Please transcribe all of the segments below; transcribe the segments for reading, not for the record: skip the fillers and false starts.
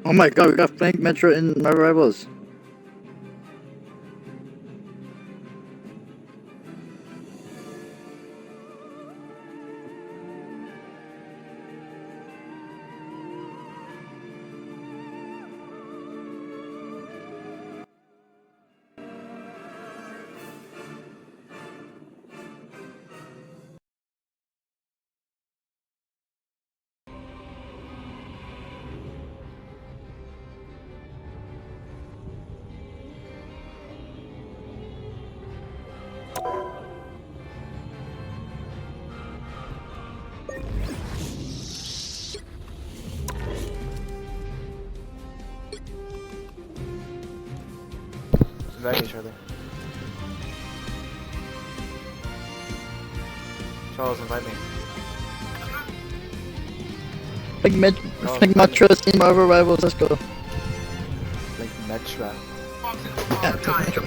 Oh my god, we got flank metro in my rivals. Invite each other. Charles, invite me. Flank metro in my rivals, let's go. Like Metra. Yeah, flank metro.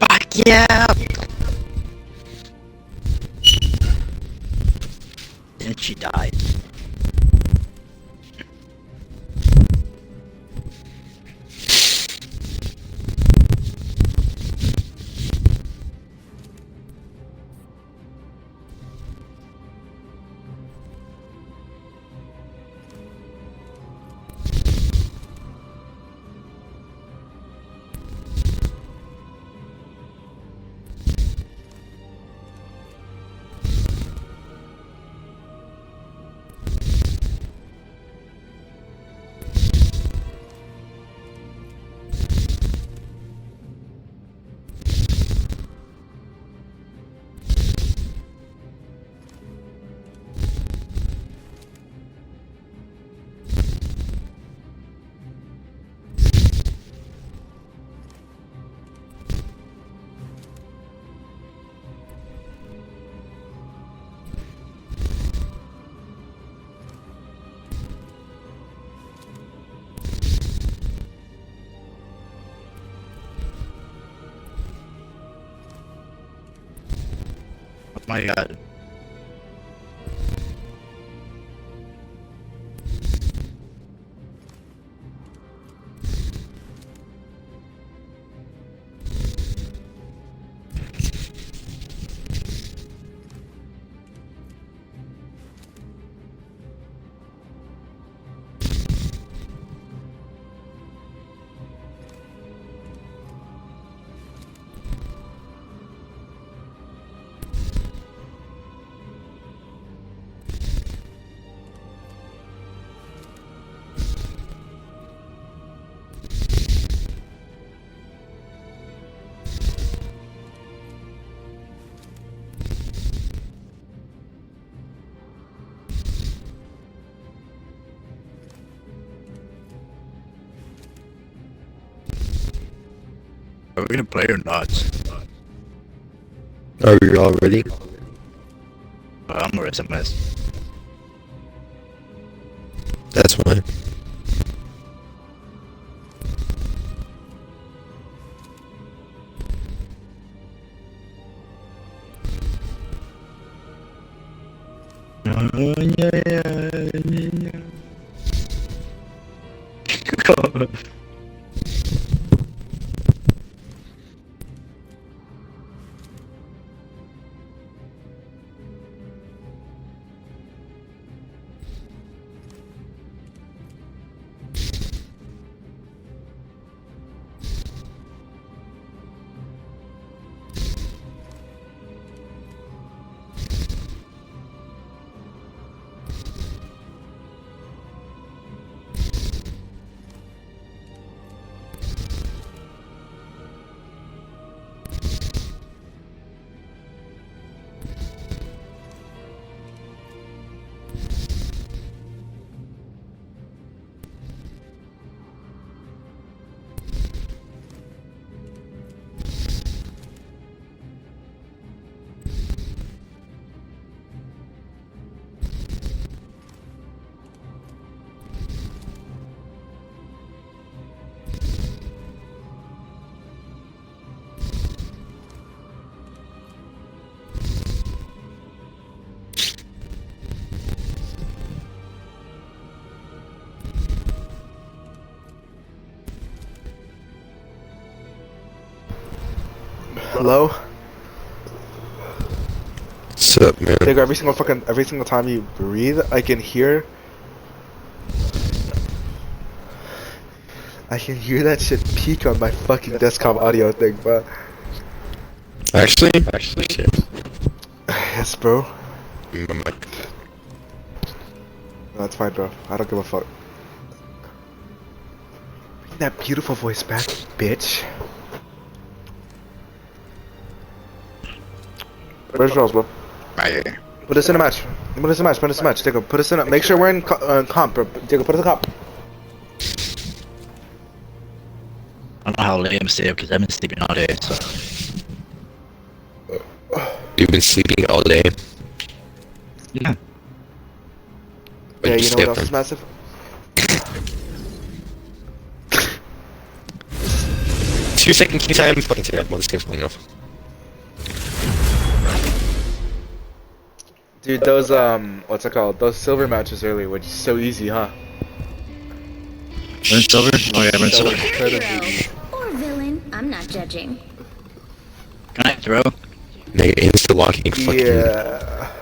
Fuck yeah! And she died. Oh my god. Are we gonna play or not? Are you all ready? I'm gonna SMS. That's fine. Hello? What's up, man? Digga, every single time you breathe, I can hear that shit peak on my fucking desktop audio thing, bro. Actually, shit. Yes, bro. My mic. No, that's fine, bro. I don't give a fuck. Bring that beautiful voice back, bitch. Where's Charles, bro? Right here. Put us in a match. Put us in a match. Digga, put us in a. Make sure we're in comp, bro. Digga, put us in comp. I don't know how late I'm staying because I've been sleeping all day, so. You've been sleeping all day. Yeah. Yeah, you know what else is massive? 2 second queue time. Fucking take that while this game's playing off. Dude, those what's it called? Those silver matches earlier were just so easy, huh? Burn silver? Oh yeah, burn silver. Or villain, I'm not judging. Can I throw? Nigga, insta walking. Fucking. Yeah.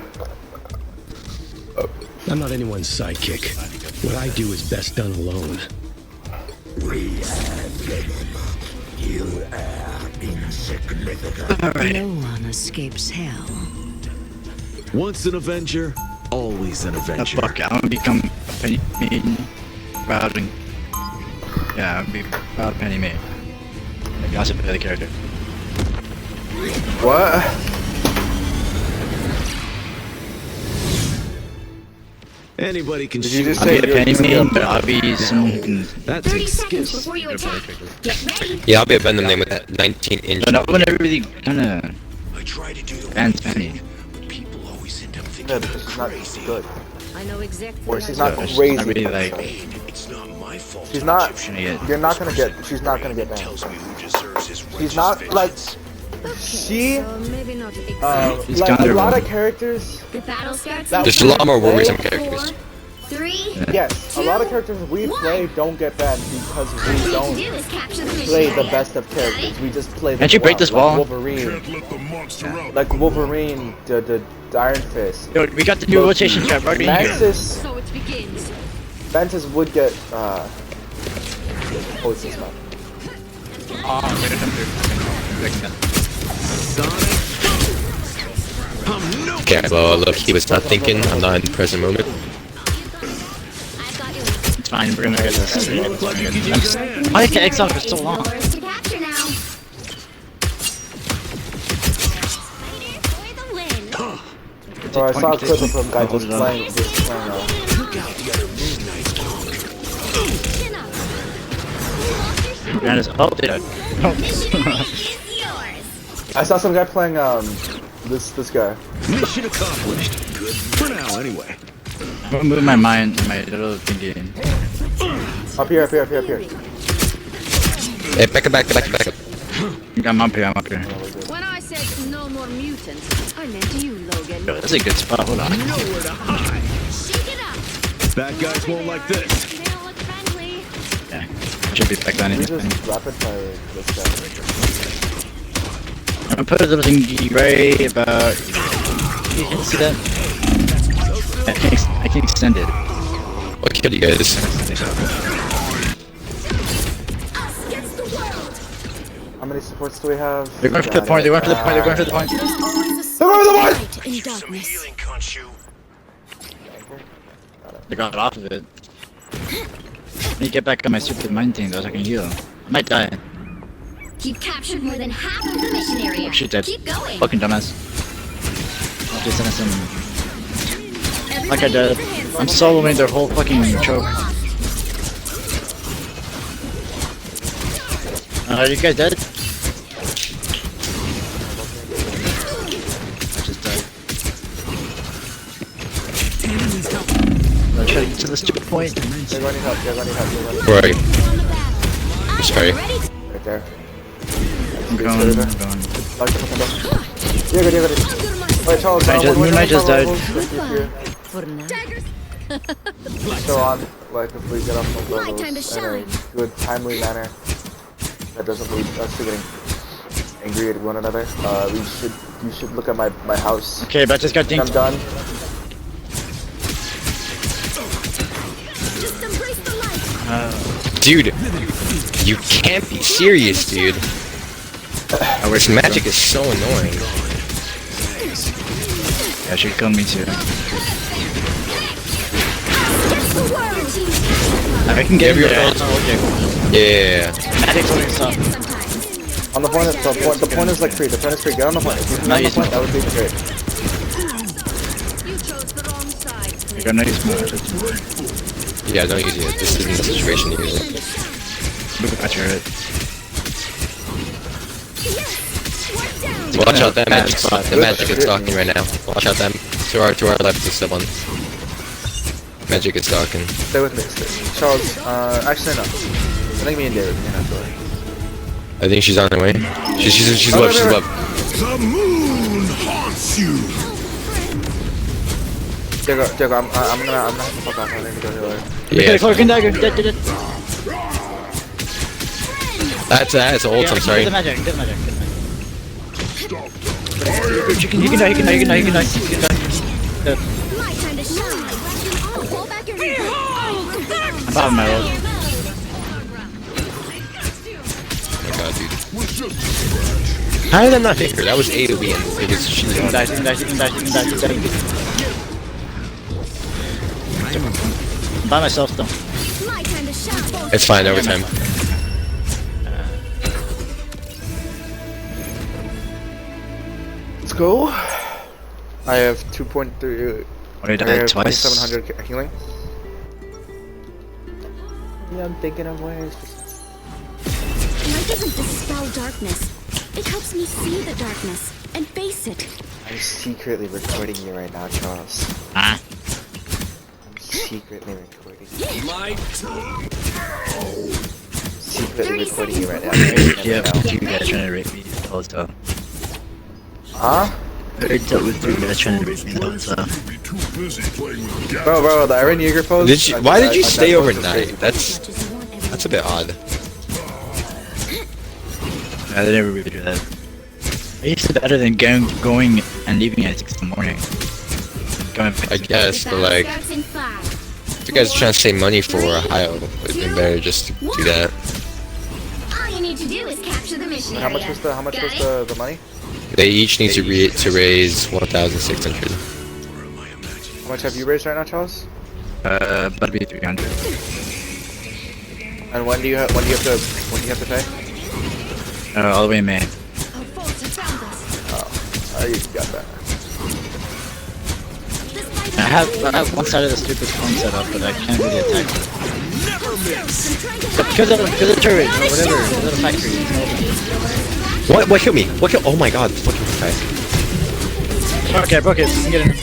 I'm not anyone's sidekick. What I do is best done alone. Alright. No one escapes hell. Once an Avenger, always an Avenger. Fuck, I'm gonna become a penny maiden. Routing. Yeah, I'm gonna be proud penny maiden. Maybe also play the character. What? Anybody can Did you shoot. just I'll say be a you're penny gonna be maiden, a- but I'll be someone who can. That 30 takes seconds skills. before you attack. Get ready. Yeah, I'll be a Venom name with that 19-inch. But no one ever really kinda I try to do the bans penny. but people always end up thinking Yeah, because she's not good. I know exactly. Or she's not So, it's crazy. not really like. it's not my fault. She's not. Trying to get. You're not gonna get. She's not gonna get banned. Tells me who deserves his She's not like. She. So maybe not exactly. She's Like a kinda lot wrong. of characters. The battle starts. That- There's a lot more worrisome Four, characters. 3. Yes, a lot of characters we play don't get banned because All we you need to don't do is capture the mission play the area. best of characters. We just play. Can't you break this wall? Like Wolverine. Like Wolverine, the Iron Fist. Yo, we got the new rotation trap right in here. Mantis. So it begins. Mantis would get what's this man? Okay, well, look, he was not thinking. I'm not in the present moment. I've got your It's fine, we're gonna get this. Why did it take for so long? doors to capture now. For the win. So I saw a clip of some guy just playing. Chin up. Man, it's oh, did I? Is yours. I saw some guy playing this guy. Mission accomplished. Good for now, anyway. I'm gonna move my mind, my little thingy. Up here. Hey, back up. I'm up here, I'm up here. When I said no more mutants. I meant you, Logan. Yo, that's a good spot. Hold on. Nowhere to hide. Shake it up. Bad guys won't like this. They don't look friendly. Yeah. Should be back down We in just rapid fire this guy. I'm gonna put a little thingy right about. You can see that? I can extend it. What killed you guys? Us against the world. How many supports do we have? They're going for the point. They're going for the point. They're going for the point. There's always a They're going for the light point! in darkness. They got off of it. Let me get back on my stupid mine thing though so I can heal. I might die. You've captured more than half of the mission area. Oh, shit, dead. Keep going. Fucking dumbass. I'll just send us some. Like I did. I'm soloing their whole fucking choke. Are you guys dead? I just died. I'll try to get to the stupid point. They're going to help, they're going to help, they're going to Where are you? I'm Sorry. ready. help. Right there. I'm going. Lock the fucking door. Yeah, good, yeah, good. Wait, Charles, Moon Knight just died. For now. Still on, like, if we get off of My time to levels in a shine. good, timely manner that doesn't lead us to getting angry at one another, you should look at my house. Okay, but I just got I'm dinked. done. Just embrace the light. Dude, you can't be serious, dude. This magic is so annoying. Yeah, she killed me too. I can get Give your your ult. Okay. Yeah. Magic's holding stop. On the point, the point is like free. The point is free. Get on the point. If you can Not get on the using point, that would be great. You chose the wrong side. I got nice smash. Yeah, don't use it. This isn't the situation to use it. Look at your Watch out, that magic spot. The magic is talking right now. Watch out, them. To our left is the one. Magic is talking. Stay with me. Charles, actually no. I think me and David can handle it. I think she's on her way. She's Oh, left. She's right, left. The moon haunts you. Jago, I'm gonna have to fuck off. I need to go healer. Yeah. Cloak and dagger. Dead. That's ult. I'm sorry. Get the magic. Get the magic. He can die. Dead. My time to shine. Pull back your rear. I'm out of my ult. Oh my god, dude. How did I not hit her? That was AoE and it was she You can die. I'm by myself though. My time to shine. It's fine, overtime. Let's go. I have 2.3. What did I I die have twice? 2700 healing. Yeah, I'm thinking of ways. Light doesn't dispel darkness. It helps me see the darkness and face it. I'm secretly recording you right now, Charles. Ah. I'm secretly recording you. Light. Secretly recording you right now. Yeah, you guys trying to rape me. Also. Huh? I dealt with you guys trying to rape me. Also. Bro, the Iron Jaeger pose. Did you? Why did you stay that pose is overnight? crazy. That's a bit odd. I never really do that. I used to be better than going and leaving at 6 in the morning. Going I guess, but like, Starts in 5. if you guys are trying to save money for Ohio, it'd been better just to do that. All you need to do is capture the mission How much area. was the Got it? They money? each need to raise 1,600. How much have you raised right now, Charles? That'd be 300. And when do you have to pay? All the way in May. Our foes have found us. You got that. I have one side of the stupid phone set up, but I can't really attack it. Because of the turret or whatever, because of the factory. What killed me? What killed? Oh my god, the fucking guy. Okay, I broke it. Get in.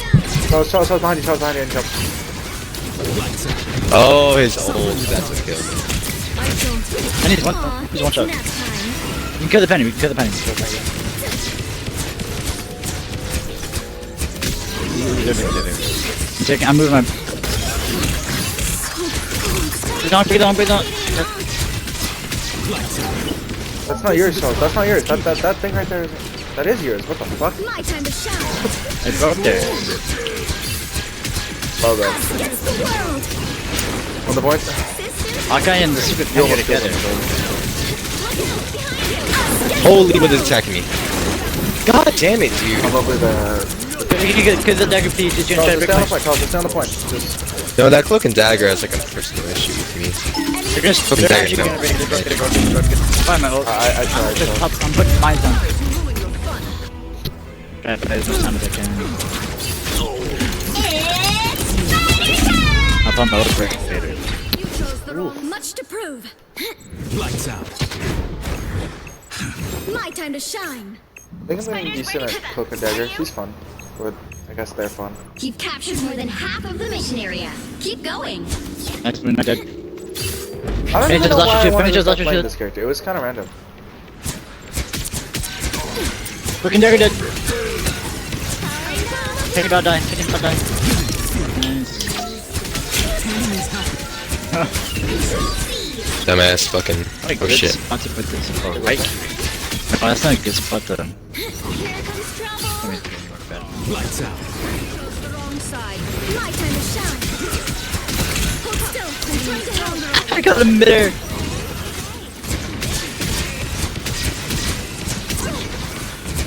Charles behind you, Charles. Oh, his ult. That's what killed me. I need one. He's one shot. Nap time. We can kill the penny. I'm moving my... Breathe on. That's not yours, Charles. That's not yours. That thing right there is... That is yours. What the fuck? My time to shine. It's up there. Oh, God. Us against the world. On the point? Hawkeye and the secret You finger almost killed together. him. Holy, what is attacking me? God damn it, dude. I'm over the... Because the dagger piece is Charles, trying to just stay on the break my... point. Charles, just stay on the point. Just... No, that cloak and dagger has like a personal issue with me. They're actually gonna break it. Fine, my ult. I tried, Just Charles. I'm putting mine on. Try to play as much time as I can. I'll pump my ult break later. You chose the wrong. Much to prove. Lights out. My time to shine. I think I'm gonna be decent at Cloak and Dagger. She's fun. But I guess they're fun. You've captured more than half of the mission area. Keep going. Next one, I dead. I don't Finish even his know last why I shit, wanted finish to his last start playing shit. this character. It was kind of random. Fucking dagger dead. Take about die. Nice. Dumbass fucking. Like Oh good shit. spot to put this. Oh, right. Oh, that's not a good spot to... Here comes trouble. Let me think more about it. Lights out. Chose the wrong side. My time to shine. Hold still. I'm trying to help. I got him midair.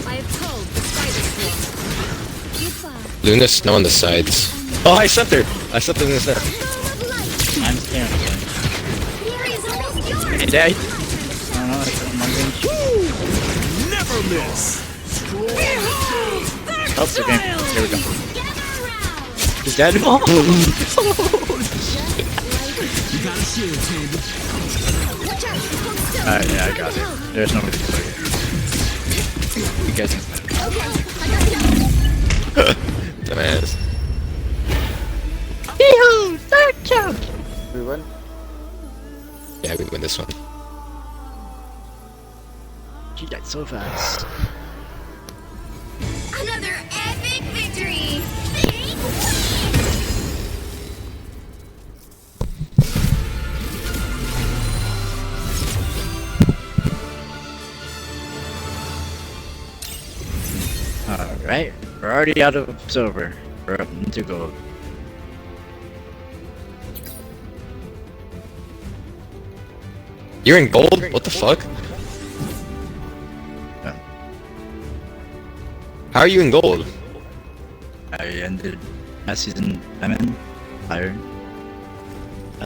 I have called the spider swarm. Goodbye. Luna snow on the sides. Oh, I slept her. I slept in this net. Ball of light. I'm scared. The area is almost yours. Hey, Dad. I don't know, that's my range. Never miss. Oh, okay. Here we go. Gather around. He's dead. Oh. You got a shield, Tandy. Watch out. Hold still. Alright, yeah, I got it. There's nobody to play. You guys can play. Okay, I got you. Dumbass. We win? Yeah, we win this one. You died so fast. Another epic victory. Alright, we're already out of silver. We're up into gold. You're in gold? What the fuck? Yeah. How are you in gold? I ended last season diamond, iron.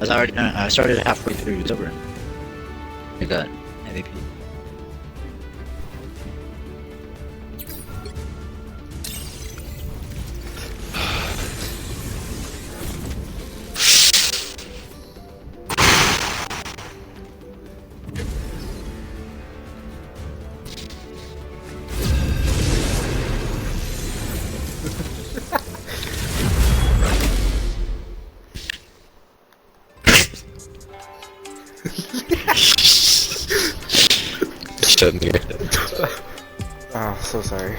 I started halfway through silver. I got MVP. Shut me. Oh, so sorry.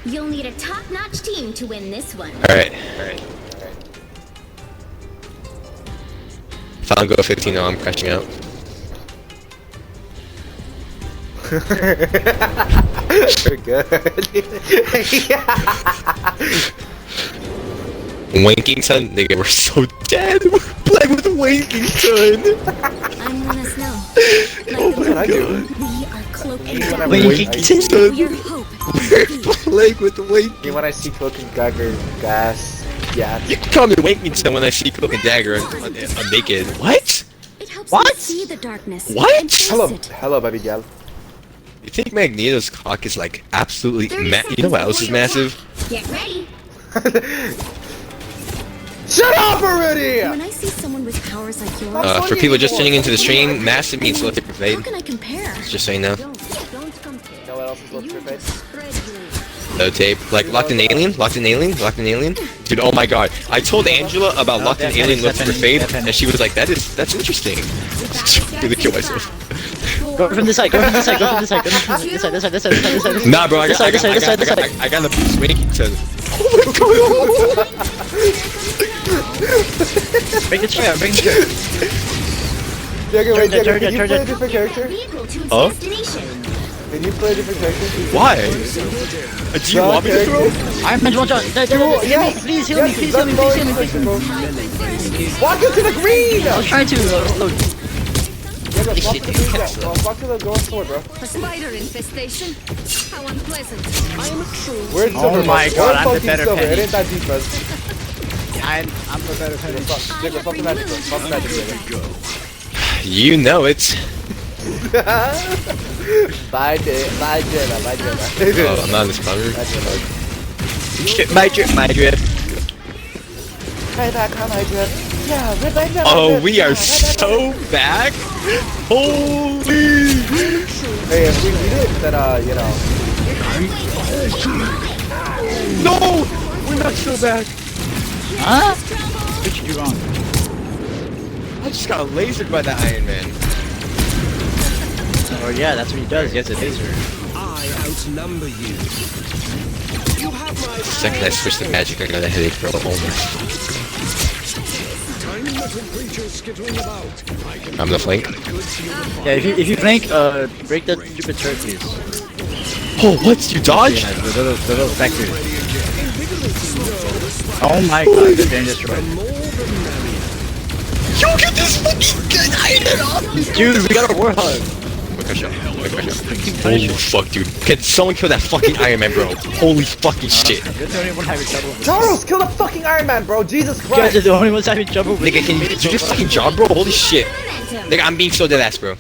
You'll need a top-notch team to win this one. Alright. If I don't go 15-0, I'm crashing out. We're good. Winking Sun? Nigga, we're so dead! We're playing with Winking Sun! I'm Luna Snow. Oh my I do. We are Cloak and When Dagger. I'm Winking I- Sun! Your hope. We're playing with Winking. When I see Cloak and Dagger, gas, yeah. You can call me Winking Sun when I see Cloak and Dagger I'm naked. What? It helps What? me see the darkness. What? And face Hello, it. hello, baby gal. You think Magneto's cock is like absolutely 30 you know what else seconds is before your massive? Get ready. Shut up already! When I see someone with powers like yours, For people just tuning into the stream, massive means low tier how fade. can I compare? Just so you know. Don't compare. You know what else is looking for face? Spread your Low tape. Like Locked in Alien? Locked in Alien? Locked in Alien? Dude, oh my god. I told Angela about Locked in Alien low tier fade, and she was like, that's interesting. Really kill myself. 4, Go from this side, go from this side, go from this side, go from this side, this side, this side, this side, this side, this side. Nah, bro, I This side, this side, this side, this side. got the swing. So, Break the chair, break the chair. Diego, wait, Turn Diego, it, can you turn play it. a different character? Vehicle to its Huh? destination. Can you play a different character? why? Do you want me to throw? Iron Man's one shot. Yes, Please heal me, please heal me, please heal me, please heal me. Walk into the green! I was trying to. Diego, walk to the green, bro. Walk to the going forward, bro. A spider infestation? How unpleasant. Where's Oh Silver, my bro? God, Where's I'm the fucking better Silver? Penny. It ain't that deep, bro. I'm the better penny. Diego, fuck the magic, bro. Fuck the magic, Diego. You know it. Bye, Jenna. Bye, Jenna. Bye, Jenna. Oh, I'm not in this cover. Bye, Jenna. Shit, my drip, my drip. Right back, come on, Jenna. Yeah, right back, Oh, we are so back. Holy. Hey, if we beat it, then, you know. No, we're not so back. Huh? What you do wrong? I just got lasered by the Iron Man. Oh yeah, that's what he does. He has a laser. I outnumber you. You have my The second I switch to magic, I got a headache, bro. Oh tiny little creatures skittering about. I can my. I'm the flank. Yeah, if you flank, break that stupid turret, please. Oh, what? You dodge? Yeah, the little vectors. Oh my god, they're getting destroyed. Yo, get this fucking good Iron off! Dude, we got a warthog. Holy fuck, dude. Can someone kill that fucking Iron Man, bro? Holy fucking shit. You're the only one having trouble. Charles, kill the fucking Iron Man, bro. Jesus You guys are Christ. the only ones having trouble with Nigga, can you do your fucking job, bro? Holy shit. Nigga, I'm being so dead ass, bro.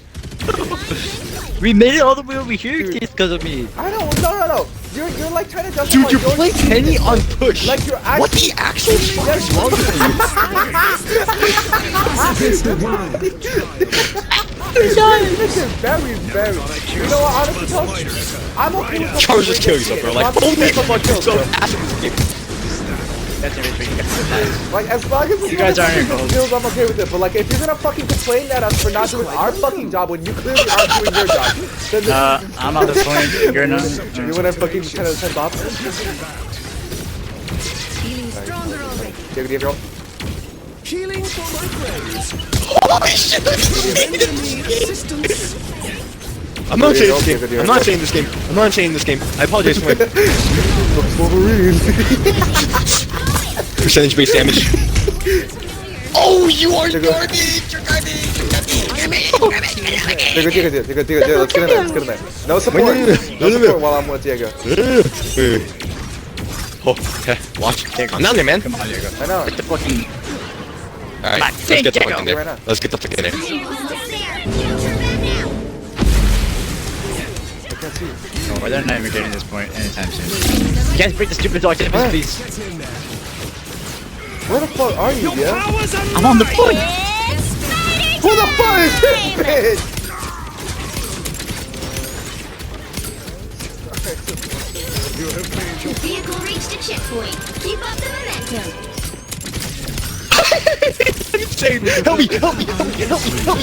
We made it all the way over here because of me. I don't, no. You're like trying to justify Dude, you're your playing shit. Penny on push. Like you're actually. What the actual fuck is wrong with This is very, very. You know what, honestly, Charles? I'm okay with you? Charles, just kill yourself, bro. Like, holy fuck, you're so ass in this game. That's everything. Guys. Like, as long as You guys aren't fucking involved. skills, I'm okay with it. But like, if you're gonna fucking complain at us for not doing our fucking job when you clearly aren't doing your job, then this I'm not the point. You're not. you wanna fucking kind of send off? Feeling stronger already. Give it, healing for my friends. Holy shit, I'm not saying this game. I'm not saying this game. I'm not saying this game. I apologize for my percentage based damage. Oh, you are garbage! You're garbage! Diego, let's get in there, let's get in there. No support, no support while I'm with Diego. Oh, okay. Watch. I'm down there, man. Come on, Diego. I know. Get the fucking. Alright, let's get the fuck in there. Let's get the fuck in there. I can't see you. No, they're not even getting this point anytime soon. You guys break the stupid dog tables, please. Where the fuck are you, yeah? I'm on the point. Who the fuck is this bitch? Your vehicle reached a checkpoint. Keep up the momentum. Help me! Help me! Help me! Help me!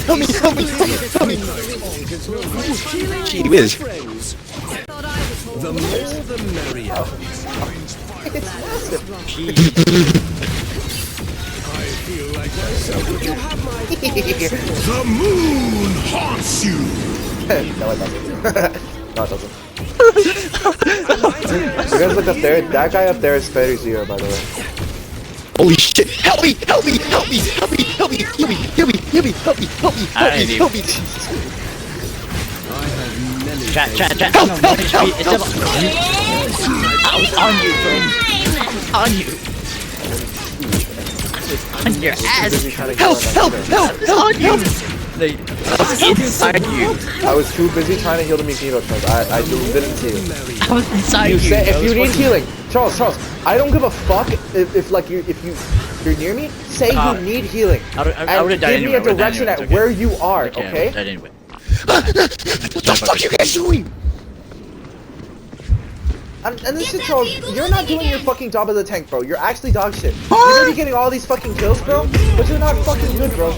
Help me! Help me! I was Help me! Gee whiz. Thought I was holding. The more the merrier. I feel like myself. You have my The moon haunts you. No, it doesn't. No, it doesn't. You guys look up there. That guy up there is Fairy Zero, by the way. Holy shit! Help me! Help me! Help me! Help me! Help me! Help me! Help me! Help me! Help me! Help me! Help me! Help me! Chat. Help! No, Help! Help! it's I was on you, bro. On you. On your ass. Busy trying to get Help! on that Help! shit. Help! Help! Help! Like, I was inside you. I was too busy trying to heal the Magneto, Charles. I didn't see you. I was inside you. Say, I if you was need fucking- healing, Charles, I don't give a fuck if like you're near me. Say you need healing. I would've And died give me a anyway, direction it's at okay. where you are. Okay, I Okay. would've died anyway. What the fuck are you guys doing? And this shit, Charles, you're not doing your fucking job as a tank, bro. You're actually dog shit. You're gonna be getting all these fucking kills, bro, but you're not fucking good, bro.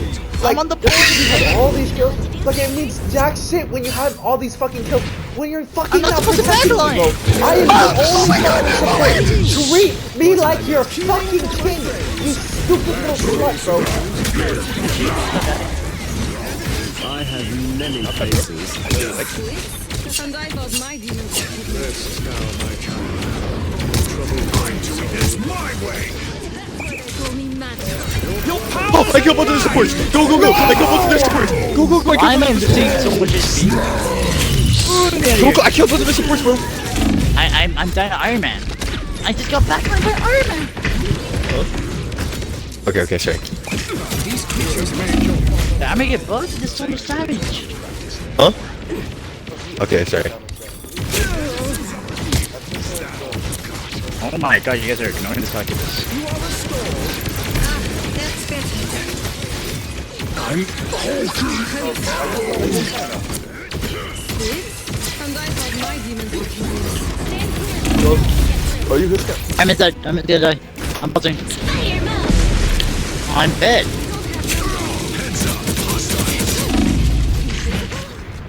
Like, I'm on the just because you have all these kills, like, it means jack shit when you have all these fucking kills. When you're fucking I'm not not supposed to protecting me, backline. bro. I am the only fucking support. Treat me like you're fucking king, you stupid little slut, bro. I have many faces. And I thought my demons This is now my time. Trouble finds my way. call me mad. Oh, I killed both of their supports. Go, go, go. I killed both of their supports. Go, go, go. I I'm killed both of losing so much HP. their Go, go. I killed both of their supports, bro. I'm dying to Iron Man. I just got backlined by Iron Man. Okay, okay, sorry. I'm gonna get bugged. This is so much damage. Huh? Okay, sorry. Oh my god, you guys are ignoring the succubus. That's better. And I thought my demons were Oh, you good? I'm gonna die. I'm buzzing. I'm dead.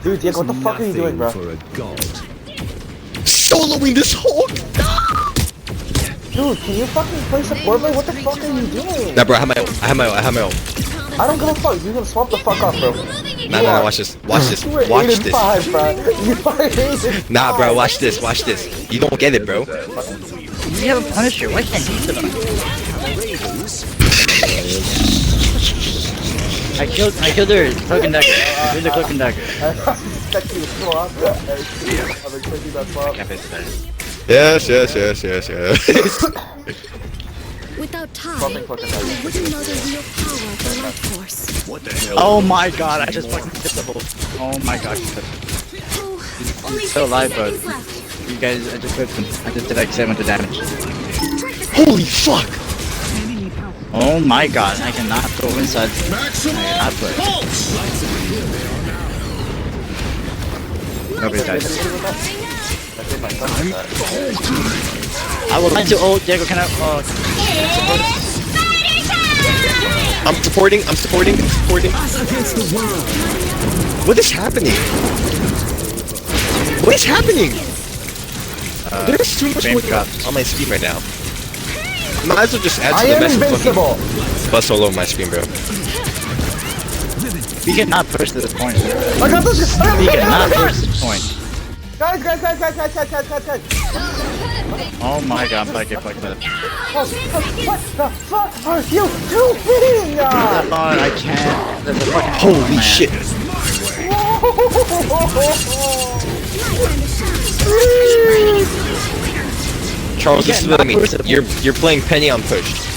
Dude, Diego, what the fuck are you doing, bro? For a god. Soloing this Hulk. Dude, can you fucking play support, bro? What the fuck are you doing? Nah, bro, I have my ult. I have my ult. I don't give a fuck. You're gonna swap the fuck off, bro. Nah, watch this. Watch this. You were Watch 8 and this. 5, bro. You are 8 and 5. Nah, bro, watch this. Watch this. You don't get it, bro. We have a Punisher. Why can't he do that? I killed their cloak and dagger. I killed their cloak and dagger. I'm expecting you to swap. I'm expecting that swap. Yes. Without Ty, Swapping fucking I wouldn't know the real power of the life force. What the hell? Oh my god, I just fucking hit the hole. Oh my god. Oh, only Still alive, 60 but seconds left. you guys, I just whipped him. I just did like 700 damage. Holy fuck! Oh my god, I cannot go inside. I cannot play. Nobody died. I will line to ult. Diego, can I? I'm supporting. What is happening? What is happening? There's too much frame going on drops. on my screen right now. Might as well just add I to the am mess of invincible. fucking bust all over my screen, bro. We cannot push to this point. I got this. We cannot push to this point. Guys. Oh my god, I'm about to get fucked up. What the fuck are you doing? I thought I can't. There's a fucking Holy man. shit! Charles, this is what I mean. You're playing Penny on push.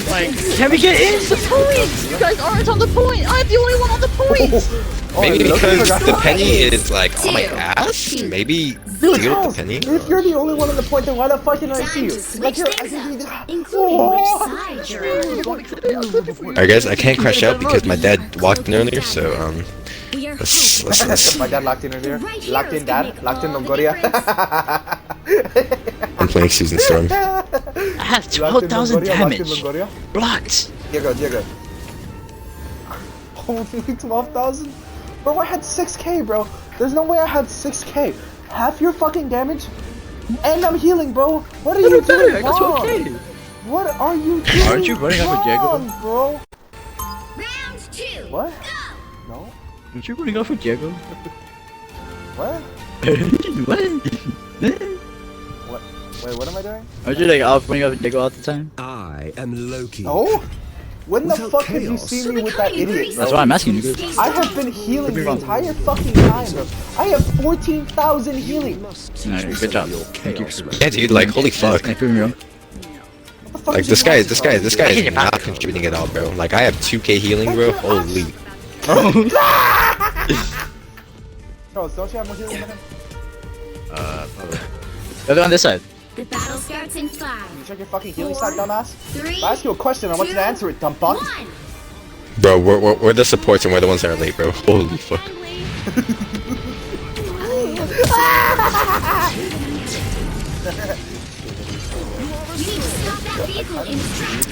Like, can we get in the point? You guys aren't on the point. I'm the only one on the point. Maybe I because forgot. the Penny is like on my ass. Maybe deal with the Penny. If you're the only one on the point, then why the fuck didn't I see you? Like you're, Including which side you're on. Alright guys, I can't crash out because my dad walked in earlier, so We are let's My dad locked in earlier. Right Locked in, heroes can dad. make Locked in, all the Longoria. I'm playing Season Storm. I have Locked in 12,000 Longoria, locked in damage. Longoria. Blocked. Diego. Only 12,000? Bro, I had 6k, bro. There's no way I had 6k. Half your fucking damage? And I'm healing, bro. What are you doing I got wrong? 12K. What are you doing Aren't you running up with Diego? wrong, bro? Round 2. What? No? Aren't you running off with Diego? What? What? What? Wait, what am I doing? Aren't you like off running off with Diego all the time? I am Loki. No? When the Without fuck have you chaos. seen me with that idiot, That's bro? why I'm asking you. I have been healing Could be the wrong. entire fucking time, bro. I have 14,000 healing. Alright, good job. Thank you. Yeah, dude, like holy fuck. Can I prove me wrong? What the fuck Like is this your guy problem? is not contributing at all, bro. Like I have 2k healing, bro. Holy. Charles, don't you have more healing than him? Probably. The other on this side. The battle starts in 5. You check your fucking healing stack, dumbass. 3. I ask you a question, I want you to answer it, dumb fuck. 1. Bro, we're the supports and we're the ones that are late, bro. Holy fuck. You need to stop that vehicle in its tracks.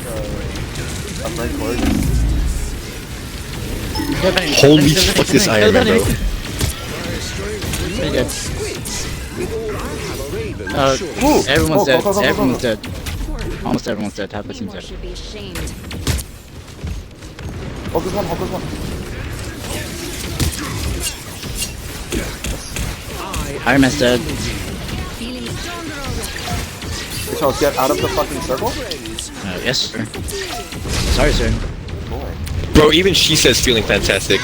I'm right for it. Holy fuck, this Iron Man, bro. Pretty good. Ooh. Everyone's dead. Go. Everyone's dead. Almost everyone's dead. Half the team's Anyone dead. should be ashamed. Focus one. Iron Man's dead. Feeling stronger already. Charles, get out of the fucking circle. Yes, sir. Sorry, sir. Boy. Bro, even she says feeling fantastic.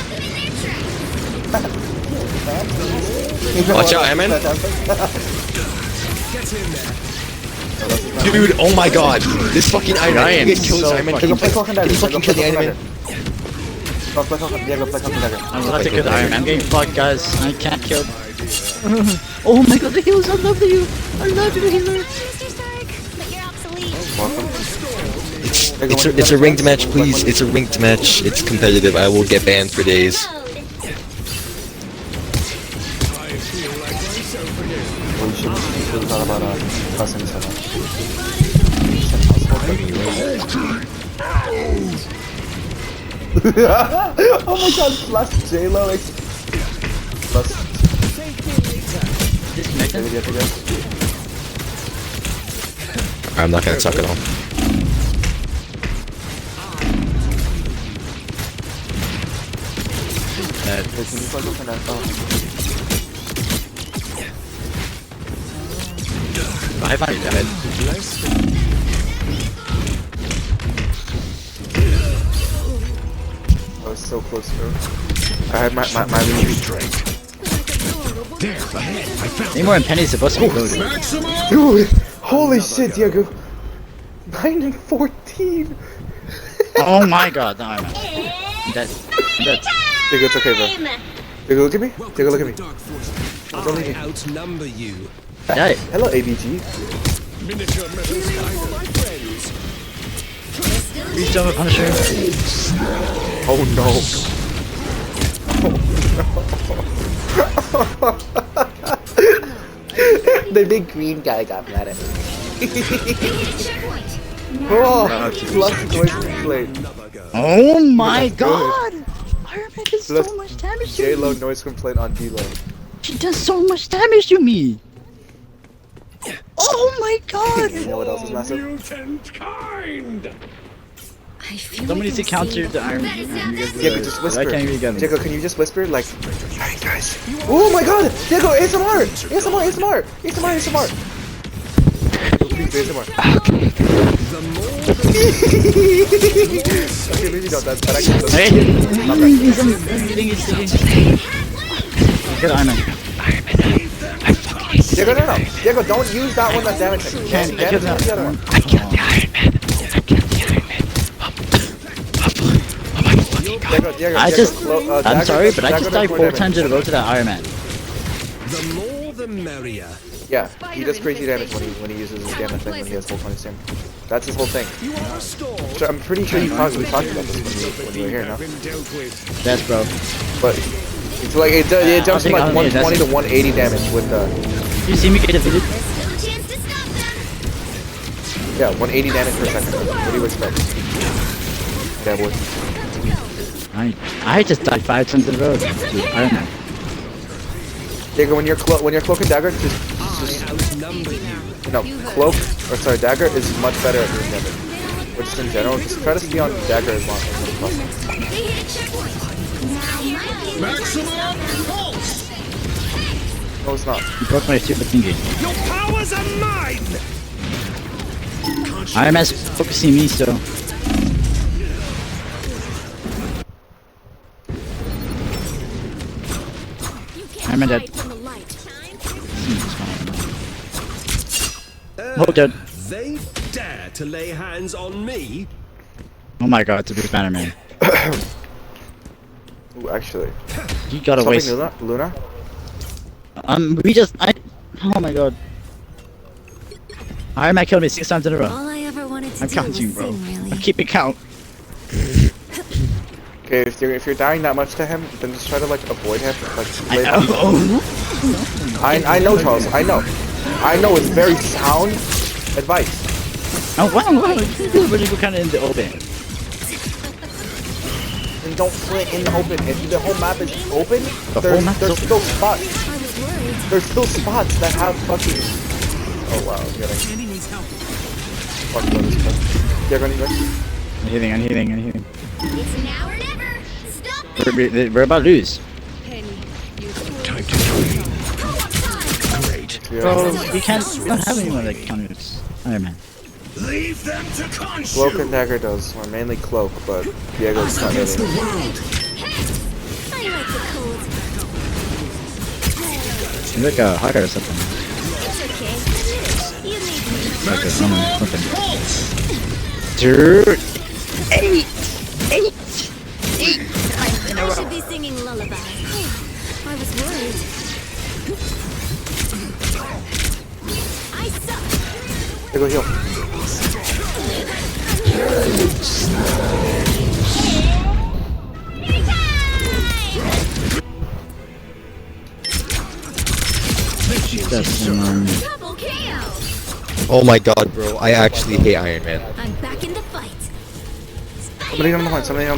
Watch out, Iron Man. Dude, oh my god. This fucking Iron Man. Ryan, He kills so Iron Man. Diego, play cloak and dagger. He fucking killed the Iron Man. Diego, play cloak and dagger. I'm about to kill the Iron Man. I'm getting fucked, guys. I can't kill. Oh my god, the heals! I love you! I love you, healer! Mr. Stark, but you're obsolete. It's a ranked match, please. It's a ranked match. It's competitive. I will get banned for days. Well, you should have thought about cussing someone. Oh my god, plus J-Lo plus I'm not gonna suck at all. I find it dead. I was so close, bro. I had my retreat. Namor and Penny's supposed to be loaded. Dude, holy shit, Diego. 9 and 14. Oh my god, no, I'm dead. I'm dead. Diego, it's okay, bro. Diego, look at me. Diego, look at me. Dark forces. Don't leave me. I outnumber you. Yeah. Hello, ABG. Miniature metal spider. My friends. Please don't Punisher. Oh no. The big green guy got mad at me. Oh, plus noise complaint. Oh my god! Iron Man does Plus so much damage to J-Lo me. noise complaint on D-Lo. She does so much damage to me. Oh my god! You know what else is massive? Mutant kind. I feel Somebody like to I'm counter seeing the Iron Man. Diego, just whisper. I can't even get him. Diego, can you just whisper like, hey guys. Oh my god! Diego, ASMR! ASMR! Please, ASMR. Okay, maybe not. That actually doesn't. Hey! Not that. Good Iron Man. Diego, no. Diego, don't use that one that's damaging. Can't Damage kill that. the other one. I killed the Iron Man. Diego, I just, Diego, I'm dagger sorry, does- but I dagger just does died more 4 damage. times in a row to that Iron Man. The more the merrier. Yeah, he does crazy damage when he uses his gamma thing when he has full 20 stim. That's his whole thing. You are restored. So I'm pretty sure we talked about this when you were here, no? Been dealt with. Yes, bro. But it's like it jumps from I'll like take 120 it, to 180 damage with You see me get defeated? chance to stop them. yeah 180 damage per second. What do you expect? Yeah, boy. I just died 5 times in a row to Iron Man. Diego, when you're cloak and dagger, just I outnumber you. cloak or sorry, dagger is much better at doing damage. Or just in general, just try to stay on dagger as long as possible. They hit a checkpoint. No, it's not. You broke my stupid thingy. Your powers are mine. Iron Man's focusing me still. Iron Man dead. From the light. Oh, dead. They dare to lay hands on me. Oh my god, it's a big Banner Man. Ooh, actually. You gotta Something waste. Luna? Oh my god. Iron Man killed me 6 times in a row. All I ever wanted to I'm do counting, was bro. sing, really. I'm keeping count. Okay, if you're dying that much to him, then just try to like avoid him. Like, I play- know. I know, Charles. I know. I know it's very sound advice. Oh wow, you're really kind of in the open. And don't play in the open. If the whole map is open, whole map's there's open? still spots. I was worried. There's still spots that have fucking. Oh wow, I'm getting. Andy needs help. Fuck this guy. Yeah, go anywhere. I'm healing. It's now or never. Stop me. We're about to lose. Penny, you Time to train. Great. Bro, we don't have anyone that counters Iron Man. Leave them to consume. Cloak and dagger does. Or mainly cloak, but Diego's not Against the really. world. I like the cold. He's like a hugger or something. It's okay. You need me. Like something. Dude. Eight. I should be singing lullabies. I was worried. I suck. Diego, heal. That's Double KO. Oh my god, bro. I actually hate Iron Man. I'm back in the fight. Somebody on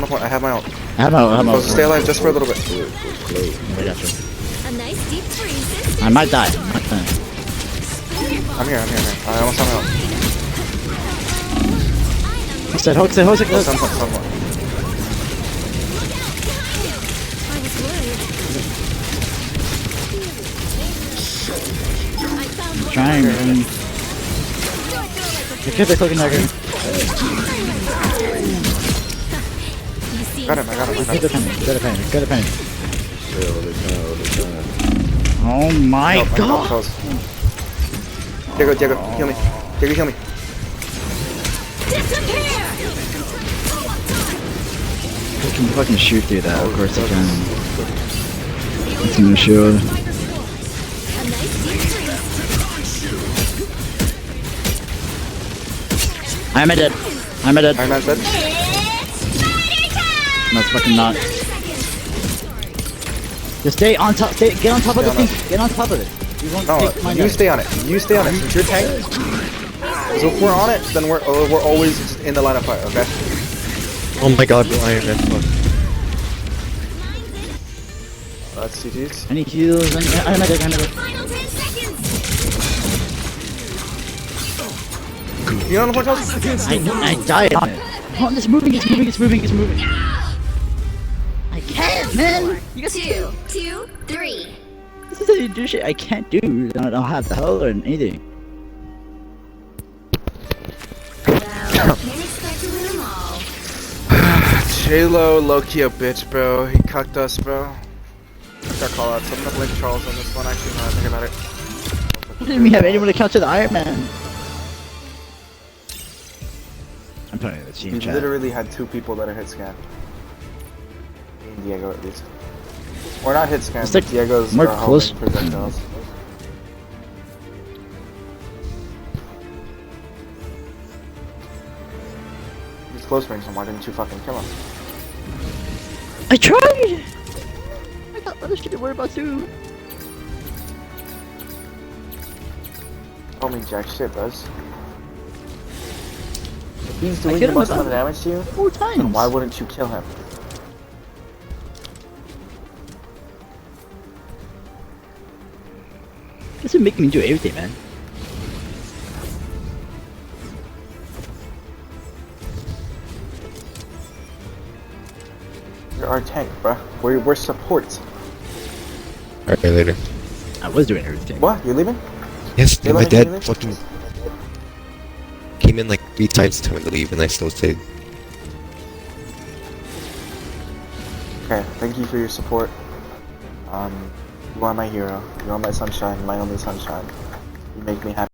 the point. I have my own. I'm out. Stay alive just for a little bit. I got you. A nice deep freeze. I might die. I'm here. I almost have my own. Hook it. Some point. I was worried. I found one. Trying. You could be cooking dagger. You seem I got him. Good penny. Oh my god. Diego, heal me. Diego, heal me. disappear. I can fucking shoot through that, of course I can. It's no shield. A nice deep freeze. I'm dead. Iron Man's dead. It's spider time. No, it's fucking not. Just stay on top. Get on top of the thing. Get on top of it. You won't No, take my you damage. stay on it. Since you're tank. So if we're on it, then we're always in the line of fire. Okay. Oh my god, bro. Iron Man. Fuck. That's CG's. Any heals? I'm dead. Final 10 seconds. You on the point, Charles? I died on it. Oh, it's moving. I can't, man. You guys 2, 2, 3. This is how you do shit I can't do. I don't have the hell or anything. Can't expect to win them all. J-Lo, low-key a bitch, bro. He cucked us, bro. Got call out. So I'm gonna blame Charles on this one, actually, now I think about it. Why didn't we have anyone to counter the Iron Man? I'm putting the team He chat. literally had 2 people that are hit scan. Me and Diego, at least. Or not hit scan, It's but like Diego's more homing close. projectiles. He's close range, so why didn't you fucking kill him? I tried! I got other shit to worry about too. Don't mean jack shit, does. If he's doing hit the him most with amount of damage to you, 4 times. then why wouldn't you kill him? Doesn't make me do everything, man. You're our tank, bruh. We're support. Alright, later. I was doing everything. What? You're leaving? Yes, You're my letting me dad leave? fucking came in like 3 times to tell me to leave and I still stayed. Okay, thank you for your support. You are my hero. You are my sunshine, my only sunshine. You make me happy.